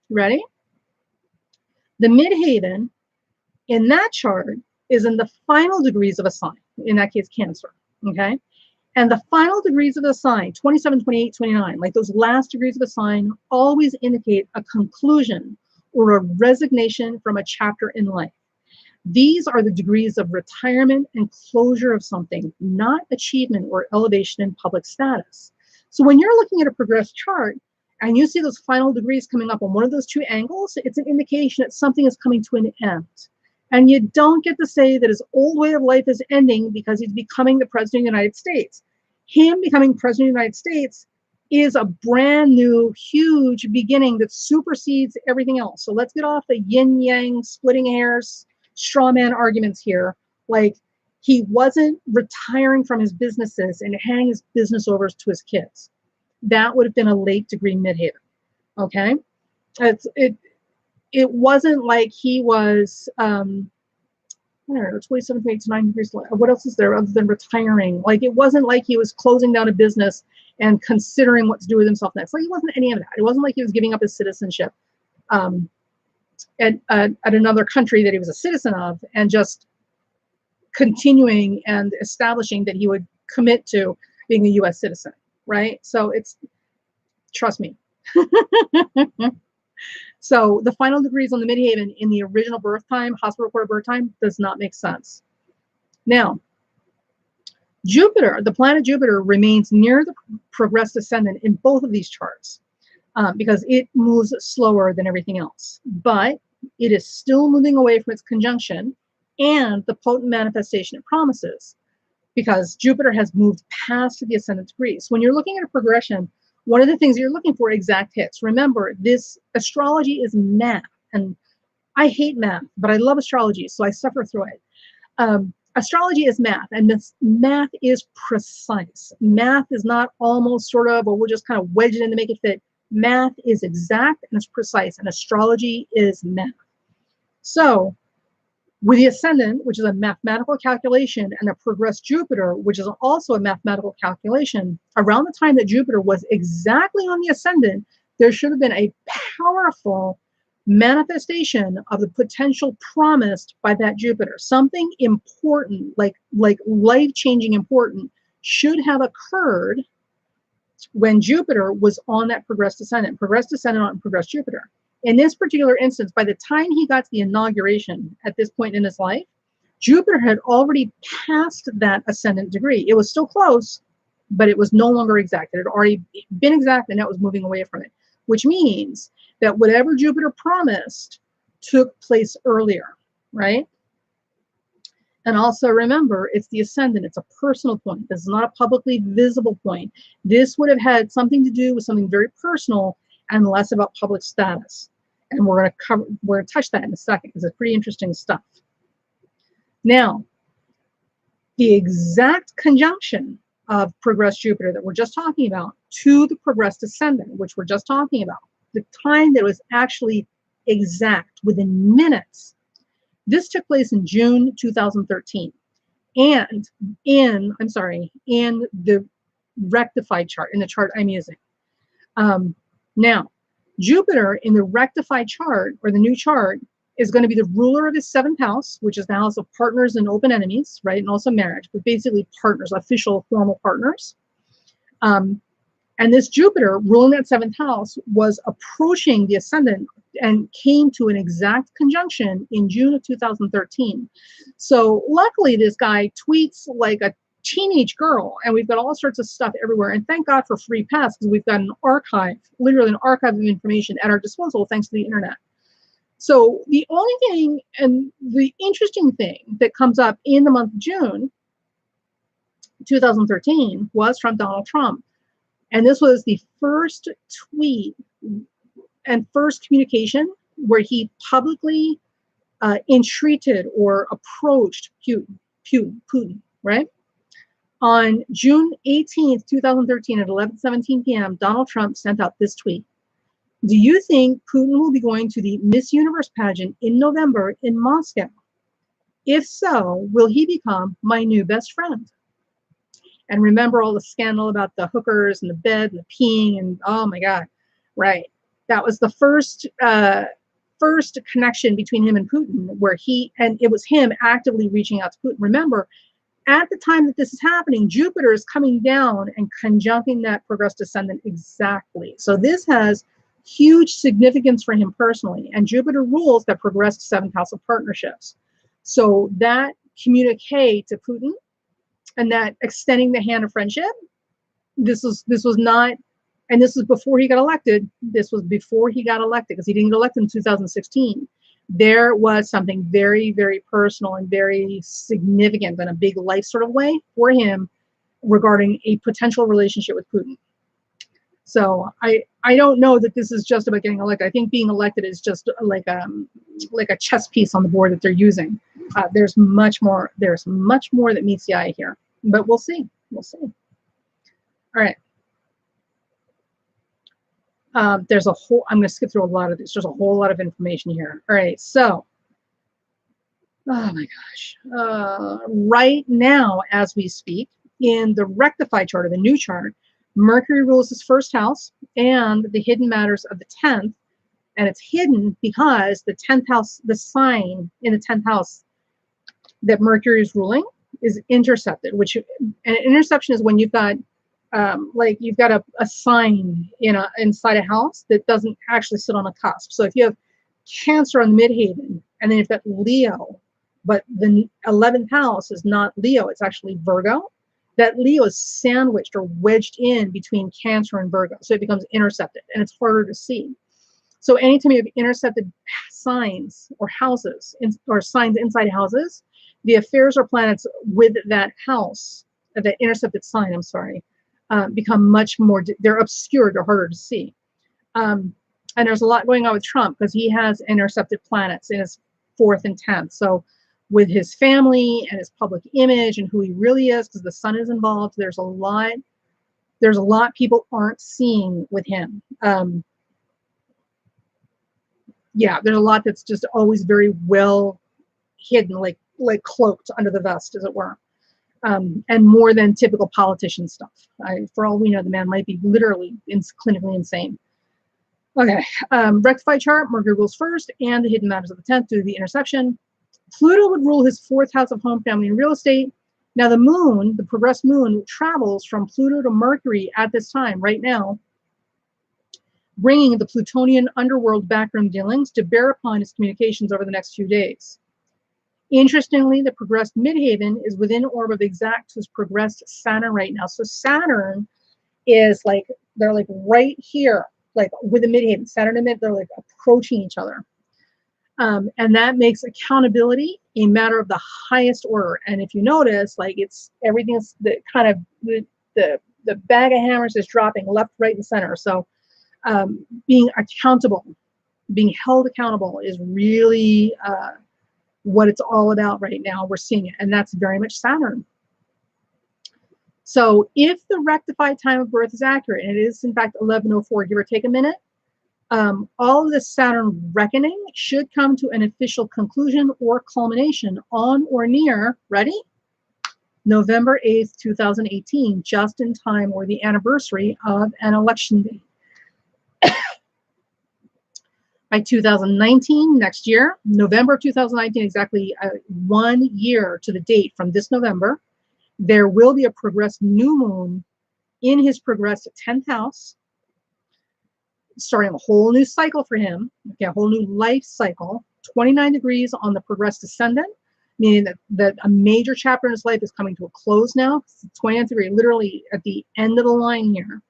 ready? The midheaven in that chart is in the final degrees of a sign, in that case, Cancer, okay? And the final degrees of a sign, 27, 28, 29, like those last degrees of a sign, always indicate a conclusion or a resignation from a chapter in life. These are the degrees of retirement and closure of something, not achievement or elevation in public status. So when you're looking at a progressed chart and you see those final degrees coming up on one of those two angles, it's an indication that something is coming to an end. And you don't get to say that his old way of life is ending because he's becoming the president of the United States. Him becoming president of the United States is a brand new, huge beginning that supersedes everything else. So let's get off the yin-yang, splitting hairs, straw man arguments here. Like, he wasn't retiring from his businesses and handing his business over to his kids. That would have been a late degree midheaven, okay? It wasn't like he was, I don't know, 27, 28 to 9 degrees. What else is there other than retiring? Like, it wasn't like he was closing down a business and considering what to do with himself next. Like, he wasn't any of that. It wasn't like he was giving up his citizenship at another country that he was a citizen of and just continuing and establishing that he would commit to being a U.S. citizen, right? So trust me. So the final degrees on the midheaven in the original birth time, hospital recorded birth time, does not make sense. Now, Jupiter, the planet Jupiter, remains near the progressed ascendant in both of these charts because it moves slower than everything else. But it is still moving away from its conjunction and the potent manifestation it promises, because Jupiter has moved past the ascendant degrees. When you're looking at a progression, one of the things you're looking for are exact hits. Remember, this astrology is math, and I hate math, but I love astrology, so I suffer through it. Astrology is math, and this math is precise. Math is not almost sort of, or we'll just kind of wedge it in to make it fit. Math is exact and it's precise, and astrology is math. So with the ascendant, which is a mathematical calculation, and a progressed Jupiter, which is also a mathematical calculation, around the time that Jupiter was exactly on the ascendant, there should have been a powerful manifestation of the potential promised by that Jupiter. Something important, like life-changing important, should have occurred when Jupiter was on that progressed ascendant on progressed Jupiter. In this particular instance, by the time he got to the inauguration at this point in his life, Jupiter had already passed that ascendant degree. It was still close, but it was no longer exact. It had already been exact, and that was moving away from it, which means that whatever Jupiter promised took place earlier, right? And also remember, it's the ascendant. It's a personal point. This is not a publicly visible point. This would have had something to do with something very personal and less about public status. And we're going to touch that in a second because it's pretty interesting stuff. Now, the exact conjunction of progressed Jupiter that we're just talking about to the progressed ascendant, which we're just talking about, the time that was actually exact within minutes, this took place in June 2013. And in the rectified chart, in the chart I'm using. Now, Jupiter in the rectified chart, or the new chart, is going to be the ruler of his 7th house, which is the house of partners and open enemies, right? And also marriage, but basically partners, official, formal partners. And this Jupiter ruling that 7th house was approaching the ascendant and came to an exact conjunction in June of 2013. So luckily, this guy tweets like a teenage girl, and we've got all sorts of stuff everywhere. And thank God for free pass, because we've got an archive, literally an archive of information at our disposal thanks to the internet. So the only thing, and the interesting thing that comes up in the month of June 2013 was from Donald Trump. And this was the first tweet and first communication where he publicly entreated or approached Putin, right? On June 18th, 2013 at 11:17 p.m., Donald Trump sent out this tweet. Do you think Putin will be going to the Miss Universe pageant in November in Moscow? If so, will he become my new best friend? And remember all the scandal about the hookers and the bed and the peeing and oh my God, right? That was the first connection between him and Putin, where it was him actively reaching out to Putin. Remember, at the time that this is happening, Jupiter is coming down and conjuncting that progressed ascendant exactly. So this has huge significance for him personally. And Jupiter rules that progressed 7th house of partnerships. So that communique to Putin and that extending the hand of friendship, this was not, and this is before he got elected. This was before he got elected, because he didn't get elected in 2016. There was something very, very personal and very significant in a big life sort of way for him regarding a potential relationship with Putin. So I don't know that this is just about getting elected. I think being elected is just like a chess piece on the board that they're using. There's much more. There's much more that meets the eye here, but we'll see. We'll see. All right. There's a whole. I'm going to skip through a lot of this. There's a whole lot of information here. All right. So, oh my gosh. Right now, as we speak, in the rectified chart or the new chart, Mercury rules his 1st house and the hidden matters of the 10th. And it's hidden because the 10th house, the sign in the 10th house that Mercury is ruling is intercepted, which an interception is when you've got like you've got a sign inside a house that doesn't actually sit on a cusp. So if you have Cancer on the midhaven, and then you've got Leo, but the 11th house is not Leo, it's actually Virgo, that Leo is sandwiched or wedged in between Cancer and Virgo. So it becomes intercepted and it's harder to see. So anytime you have intercepted signs or houses or signs inside houses, the affairs or planets with that house, that intercepted sign, I'm sorry, become much more, they're obscured or harder to see. And there's a lot going on with Trump because he has intercepted planets in his 4th and 10th. So with his family and his public image and who he really is, because the sun is involved, there's a lot people aren't seeing with him. Yeah, there's a lot that's just always very well hidden, like cloaked under the vest, as it were. And more than typical politician stuff. For all we know, the man might be literally clinically insane. Okay, rectified chart, Mercury rules 1st and the hidden matters of the 10th due to the interception. Pluto would rule his 4th house of home, family, and real estate. Now the moon, the progressed moon, travels from Pluto to Mercury at this time, right now, bringing the Plutonian underworld backroom dealings to bear upon his communications over the next few days. Interestingly, the progressed midhaven is within orb of exact his progressed Saturn right now. So Saturn is like, they're like right here, like with the midhaven. Saturn and mid, they're like approaching each other. And that makes accountability a matter of the highest order. And if you notice, like it's everything's the kind of the bag of hammers is dropping left, right, and center. So being accountable, being held accountable is really what it's all about right now. We're seeing it, and that's very much Saturn. So if the rectified time of birth is accurate, and it is in fact 11:04, give or take a minute, all of this Saturn reckoning should come to an official conclusion or culmination on or near, ready? November 8th, 2018, just in time, or the anniversary of an election day. By 2019, next year, November 2019, exactly 1 year to the date from this November, there will be a progressed new moon in his progressed 10th house, starting a whole new cycle for him, okay, a whole new life cycle, 29 degrees on the progressed ascendant, meaning that a major chapter in his life is coming to a close now. 29th degree, literally at the end of the line here.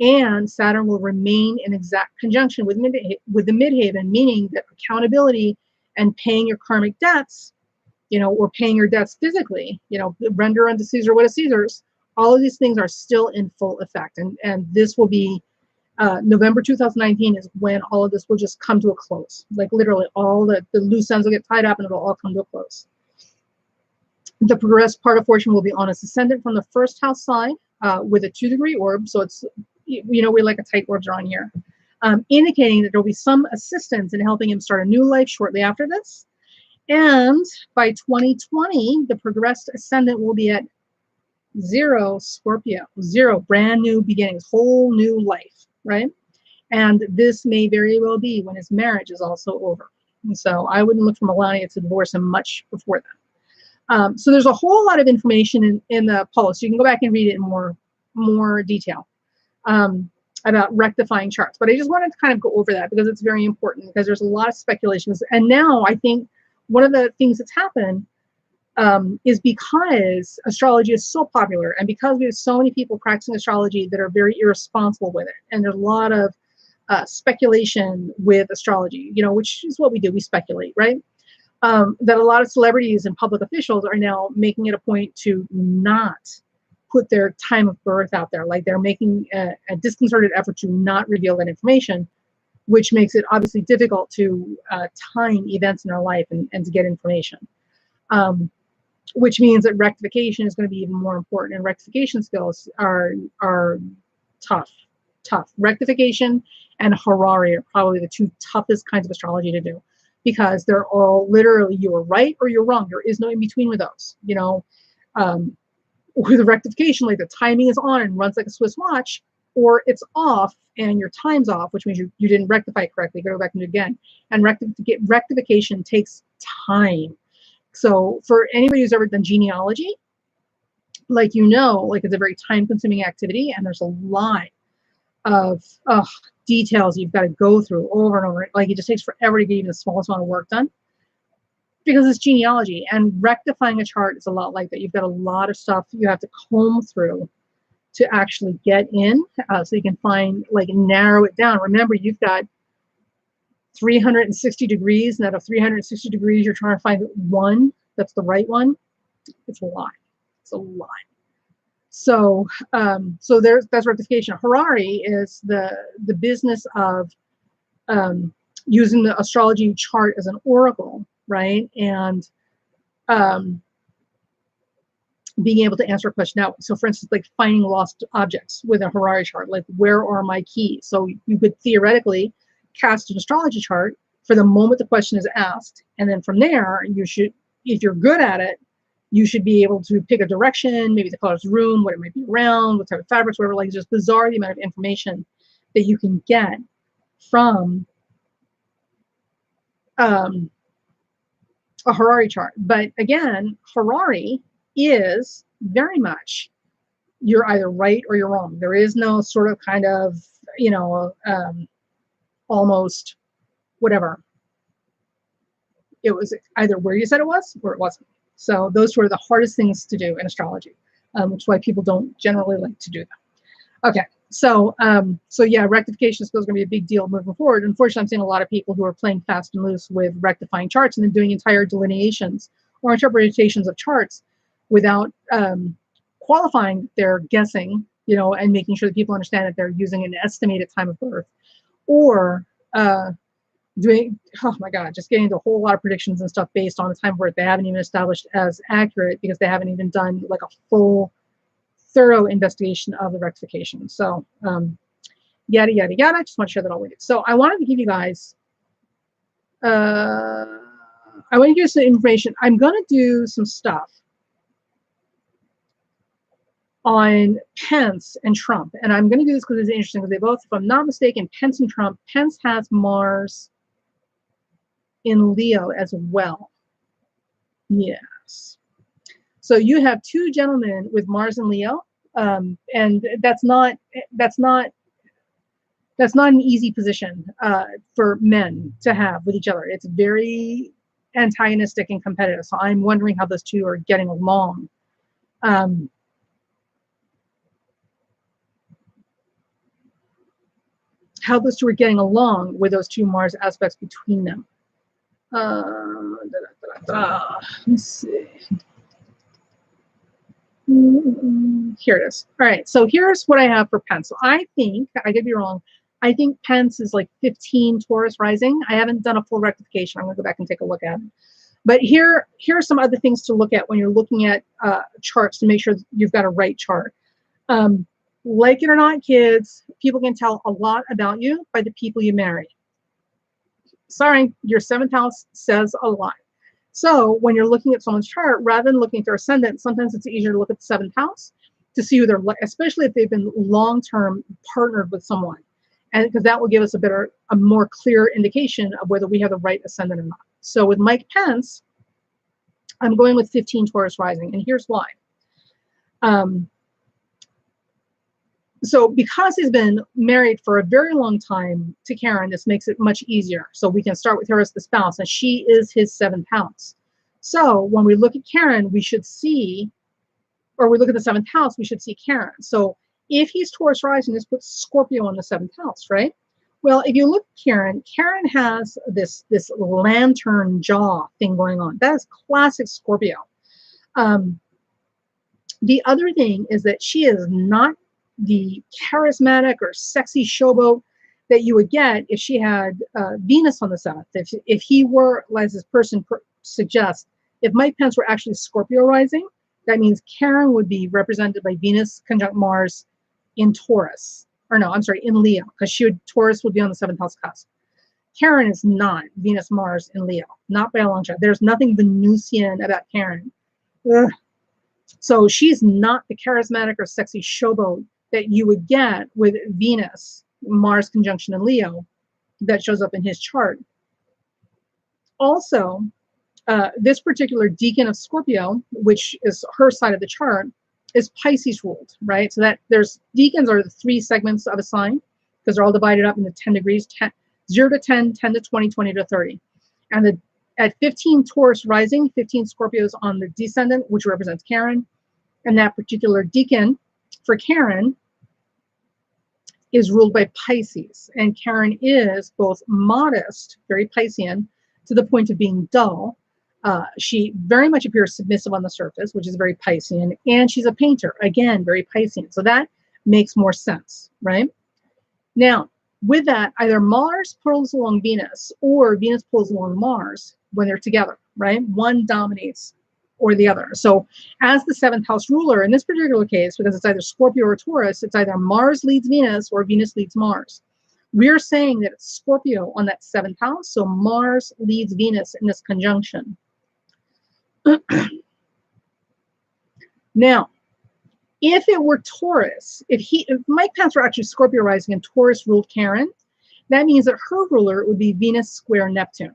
And Saturn will remain in exact conjunction with the midheaven, meaning that accountability and paying your karmic debts, or paying your debts physically, render unto Caesar what is Caesar's. All of these things are still in full effect. And this will be November 2019 is when all of this will just come to a close. Like literally all the loose ends will get tied up and it'll all come to a close. The progressed part of fortune will be on its ascendant from the first house side with a 2-degree orb. So it's, we like a tight orb drawing here, indicating that there will be some assistance in helping him start a new life shortly after this. And by 2020, the progressed ascendant will be at 0 Scorpio, 0, brand new beginnings, whole new life, right? And this may very well be when his marriage is also over. And so I wouldn't look for Melania to divorce him much before that. So there's a whole lot of information in the post. You can go back and read it in more detail about rectifying charts. But I just wanted to kind of go over that because it's very important, because there's a lot of speculations. And now I think one of the things that's happened is because astrology is so popular, and because we have so many people practicing astrology that are very irresponsible with it, and there's a lot of speculation with astrology, which is what we do, we speculate, right? That a lot of celebrities and public officials are now making it a point to not put their time of birth out there. Like they're making a disconcerted effort to not reveal that information, which makes it obviously difficult to time events in our life and to get information. Which means that rectification is going to be even more important, and rectification skills are tough. Rectification and horary are probably the two toughest kinds of astrology to do, because they're all literally you're right or you're wrong. There is no in between with those. With rectification, like the timing is on and runs like a Swiss watch, or it's off and your time's off, which means you didn't rectify it correctly. Go back and do it again. And rectification takes time. So for anybody who's ever done genealogy, like it's a very time-consuming activity, and there's a lot of details you've got to go through over and over. Like it just takes forever to get even the smallest amount of work done, because it's genealogy. And rectifying a chart is a lot like that. You've got a lot of stuff you have to comb through to actually get in, so you can find, narrow it down. Remember, you've got 360 degrees, and out of 360 degrees, you're trying to find one that's the right one. It's a lot. It's a lot. So, that's rectification. Horary is the business of using the astrology chart as an oracle, right? And being able to answer a question that way. So, for instance, like finding lost objects with a horary chart, like where are my keys? So you could theoretically cast an astrology chart for the moment the question is asked, and then from there you should, if you're good at it, you should be able to pick a direction, maybe the color's room, what it might be around, what type of fabrics, whatever. Like, it's just bizarre the amount of information that you can get from a horary chart. But again, horary is very much you're either right or you're wrong. There is no sort of kind of almost whatever. It was either where you said it was or it wasn't. So those were the hardest things to do in astrology, which is why people don't generally like to do them. Okay, so yeah, rectification is going to be a big deal moving forward. Unfortunately, I'm seeing a lot of people who are playing fast and loose with rectifying charts and then doing entire delineations or interpretations of charts without qualifying their guessing, and making sure that people understand that they're using an estimated time of birth, or doing, oh my God, just getting into a whole lot of predictions and stuff based on the time of birth they haven't even established as accurate because they haven't even done like a full, thorough investigation of the rectification. So, yada, yada, yada. I just want to share that all with you. So I wanted to give you guys, I want to give you some information. I'm going to do some stuff on Pence and Trump. And I'm going to do this because it's interesting because they both, if I'm not mistaken, Pence and Trump, Pence has Mars in Leo as well. Yes. So you have two gentlemen with Mars and Leo. And that's not an easy position for men to have with each other. It's very antagonistic and competitive. So I'm wondering how those two are getting along. How those two are getting along with those two Mars aspects between them. Let's see. Here it is. All right, so here's what I have for Pence. So I think, I could be wrong, I think Pence is like 15 Taurus rising. I haven't done a full rectification. I'm going to go back and take a look at it. But here are some other things to look at when you're looking at charts to make sure you've got a right chart. Like it or not, kids, people can tell a lot about you by the people you marry. Sorry, your 7th house says a lot. So when you're looking at someone's chart, rather than looking at their ascendant, sometimes it's easier to look at the 7th house to see who they're, especially if they've been long-term partnered with someone. And because that will give us a more clear indication of whether we have the right ascendant or not. So with Mike Pence, I'm going with 15 Taurus rising, and here's why. So because he's been married for a very long time to Karen, this makes it much easier. So we can start with her as the spouse, and she is his 7th house. So when we look at Karen, we should see, or we look at the 7th house, we should see Karen. So if he's Taurus rising, this puts Scorpio on the 7th house, right? Well, if you look at Karen, Karen has this lantern jaw thing going on. That is classic Scorpio. The other thing is that she is not the charismatic or sexy showboat that you would get if she had Venus on the 7th. If he were, as this person suggests, if Mike Pence were actually Scorpio rising, that means Karen would be represented by Venus conjunct Mars in Taurus. Or no, I'm sorry, in Leo, because Taurus would be on the 7th house cusp. Karen is not Venus Mars in Leo, not by a long shot. There's nothing Venusian about Karen. Ugh. So she's not the charismatic or sexy showboat that you would get with Venus, Mars conjunction in Leo, that shows up in his chart. Also, this particular deacon of Scorpio, which is her side of the chart, is Pisces ruled, right? So that deacons are the 3 segments of a sign because they're all divided up into 10 degrees, 0 to 10, 10 to 20, 20 to 30. And at 15 Taurus rising, 15 Scorpios on the descendant, which represents Karen. And that particular deacon for Karen is ruled by Pisces. And Karen is both modest, very Piscean, to the point of being dull. She very much appears submissive on the surface, which is very Piscean, and she's a painter, again, very Piscean. So that makes more sense, right? Now, with that, either Mars pulls along Venus or Venus pulls along Mars when they're together, right? One dominates or the other. So as the 7th house ruler, in this particular case, because it's either Scorpio or Taurus, it's either Mars leads Venus or Venus leads Mars. We're saying that it's Scorpio on that 7th house, so Mars leads Venus in this conjunction. Now, if it were Taurus, if Mike Pence were actually Scorpio rising and Taurus ruled Karen, that means that her ruler would be Venus square Neptune.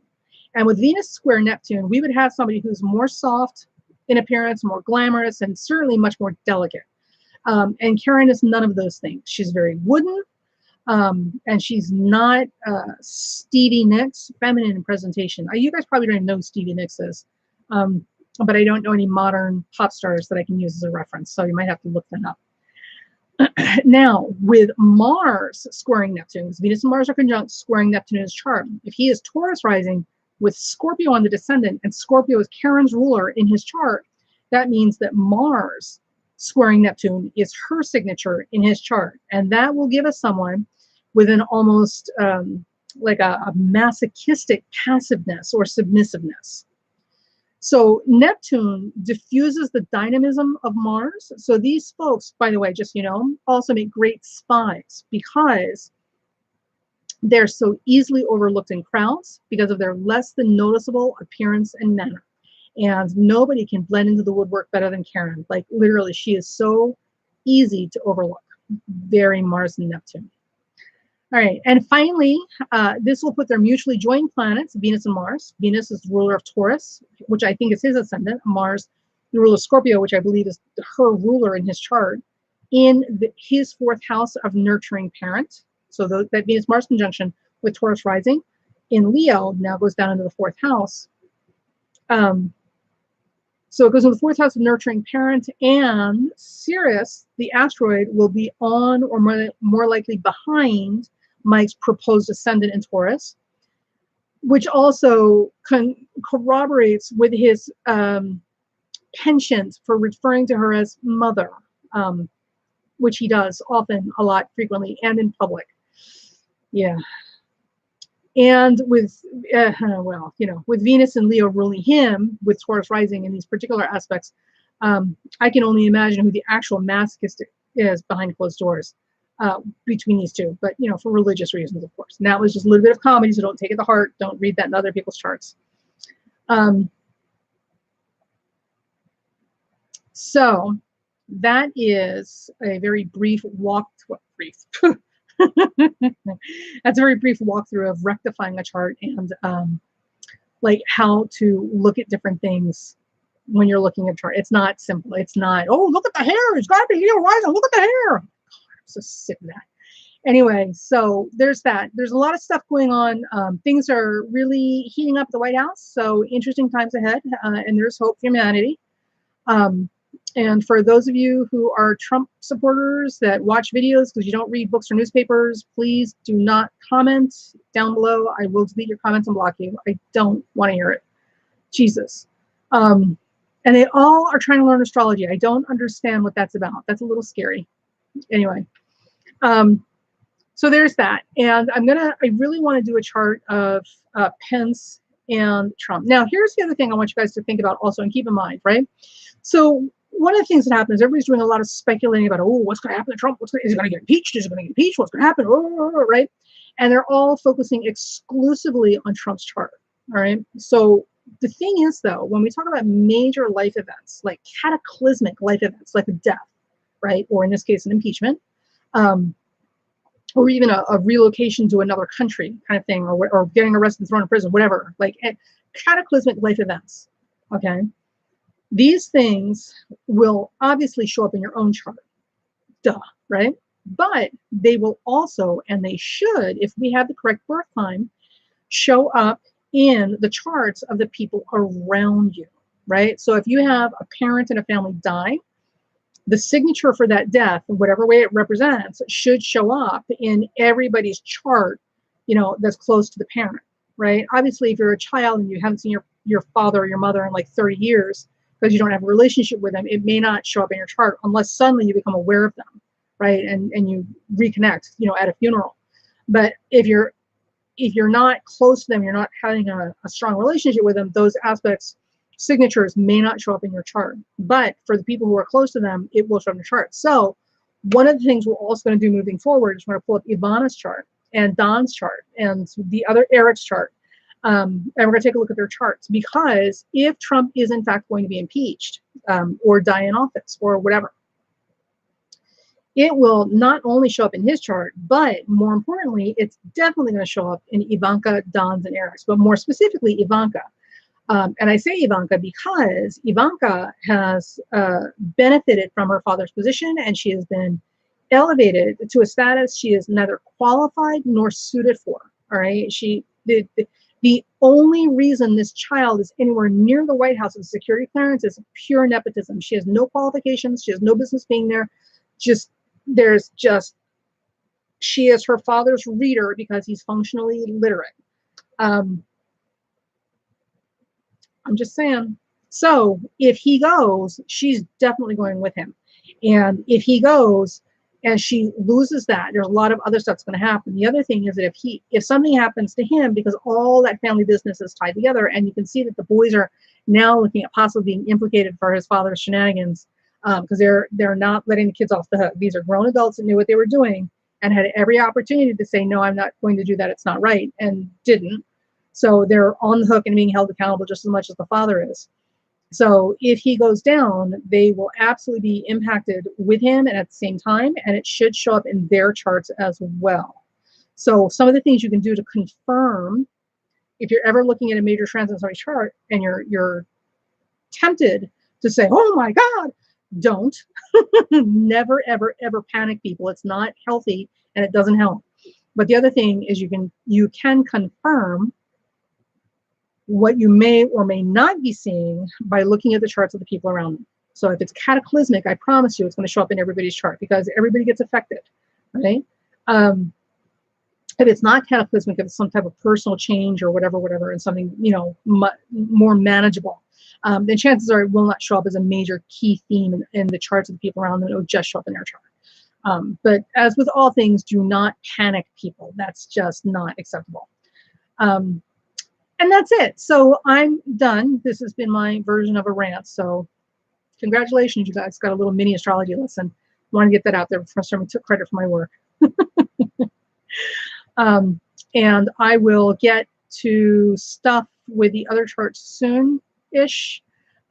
And with Venus square Neptune, we would have somebody who's more soft in appearance, more glamorous, and certainly much more delicate. And Karen is none of those things. She's very wooden, and she's not Stevie Nicks, feminine in presentation. You guys probably don't even know who Stevie Nicks is. But I don't know any modern pop stars that I can use as a reference, so you might have to look them up. Now, with Mars squaring Neptune, because Venus and Mars are conjunct, squaring Neptune in his chart, if he is Taurus rising with Scorpio on the descendant, and Scorpio is Karen's ruler in his chart, that means that Mars squaring Neptune is her signature in his chart, and that will give us someone with an almost like a masochistic passiveness or submissiveness. So Neptune diffuses the dynamism of Mars. So these folks, by the way, just, also make great spies because they're so easily overlooked in crowds because of their less than noticeable appearance and manner. And nobody can blend into the woodwork better than Karen. Like literally, she is so easy to overlook. Very Mars and Neptune. All right, and finally, this will put their mutually joined planets, Venus and Mars. Venus is the ruler of Taurus, which I think is his ascendant. Mars, the ruler of Scorpio, which I believe is her ruler in his chart, in his fourth house of nurturing parent. So that Venus-Mars conjunction with Taurus rising in Leo now goes down into the fourth house. So it goes into the fourth house of nurturing parent, and Sirius, the asteroid, will be on or more likely behind Mike's proposed ascendant in Taurus, which also corroborates with his penchant for referring to her as mother, which he does often, a lot, frequently, and in public. Yeah. And with, with Venus and Leo ruling him, with Taurus rising in these particular aspects, I can only imagine who the actual masochist is behind closed doors between these two. But, for religious reasons, of course. And that was just a little bit of comedy, so don't take it to heart. Don't read that in other people's charts. So that is a very brief that's a very brief walkthrough of rectifying a chart and like how to look at different things when you're looking at a chart. It's not simple. It's not, oh, look at the hair. It's got to be Leo rising. Look at the hair. God, I'm so sick of that. Anyway, so there's that. There's a lot of stuff going on. Things are really heating up at the White House. So interesting times ahead, and there's hope for humanity. And for those of you who are Trump supporters that watch videos because you don't read books or newspapers, please do not comment down below. I will delete your comments and block you. I don't want to hear it. Jesus. And they all are trying to learn astrology. I don't understand what that's about. That's a little scary. Anyway. So there's that. And I really want to do a chart of Pence and Trump. Now, here's the other thing I want you guys to think about also and keep in mind, right? So one of the things that happens, everybody's doing a lot of speculating about, oh, what's going to happen to Trump? Is he going to get impeached? Is he going to get impeached? What's going to happen? Right? And they're all focusing exclusively on Trump's chart. All right. So the thing is, though, when we talk about major life events, like cataclysmic life events, like a death, right? Or in this case, an impeachment, or even a relocation to another country kind of thing, or getting arrested and thrown in prison, whatever, like cataclysmic life events. Okay. These things will obviously show up in your own chart, duh, right? But they will also, and they should, if we have the correct birth time, show up in the charts of the people around you, right? So if you have a parent in a family die, the signature for that death, whatever way it represents, should show up in everybody's chart, that's close to the parent, right? Obviously, if you're a child and you haven't seen your father or your mother in like 30 years, because you don't have a relationship with them, it may not show up in your chart unless suddenly you become aware of them, right? And you reconnect, at a funeral. But if you're not close to them, you're not having a strong relationship with them, those aspects, signatures may not show up in your chart. But for the people who are close to them, it will show up in your chart. So one of the things we're also going to do moving forward is we're going to pull up Ivana's chart and Don's chart and the other Eric's chart. And we're going to take a look at their charts, because if Trump is in fact going to be impeached or die in office or whatever, it will not only show up in his chart, but more importantly, it's definitely going to show up in Ivanka, Don's, and Eric's, but more specifically Ivanka. And I say Ivanka because Ivanka has benefited from her father's position, and she has been elevated to a status she is neither qualified nor suited for. All right, the only reason this child is anywhere near the White House with security clearance is pure nepotism. She has no qualifications. She has no business being there. She is her father's reader because he's functionally literate. I'm just saying. So if he goes, she's definitely going with him. And if he goes, and she loses that, there's a lot of other stuff's going to happen. The other thing is that if something happens to him, because all that family business is tied together, and you can see that the boys are now looking at possibly being implicated for his father's shenanigans, because they're not letting the kids off the hook. These are grown adults that knew what they were doing and had every opportunity to say, no, I'm not going to do that, it's not right, and didn't. So they're on the hook and being held accountable just as much as the father is. So if he goes down, they will absolutely be impacted with him and at the same time, and it should show up in their charts as well. So some of the things you can do to confirm, if you're ever looking at a major transit in somebody's chart and you're tempted to say, oh my God, don't. Never, ever, ever panic, people. It's not healthy and it doesn't help. But the other thing is you can confirm what you may or may not be seeing by looking at the charts of the people around them. So if it's cataclysmic, I promise you it's going to show up in everybody's chart because everybody gets affected, right? If it's not cataclysmic, if it's some type of personal change or whatever, and something, you know, more manageable, then chances are it will not show up as a major key theme in the charts of the people around them. It will just show up in their chart. But as with all things, do not panic, people. That's just not acceptable. And that's it. So I'm done. This has been my version of a rant. So congratulations, you guys got a little mini astrology lesson. I want to get that out there before somebody took credit for my work. And I will get to stuff with the other charts soon-ish.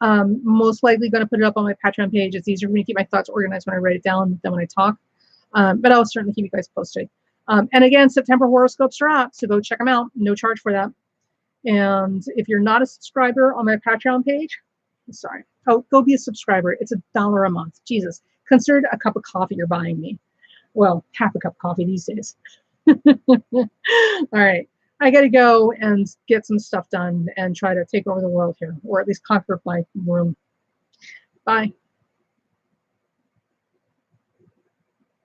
Most likely going to put it up on my Patreon page. It's easier for me to keep my thoughts organized when I write it down than when I talk. But I'll certainly keep you guys posted. And again, September horoscopes are out, so go check them out. No charge for that. And if you're not a subscriber on my Patreon page, sorry, go be a subscriber. It's $1 a month. Jesus, consider it a cup of coffee you're buying me. Well, half a cup of coffee these days. All right, I got to go and get some stuff done and try to take over the world here, or at least conquer my room. Bye.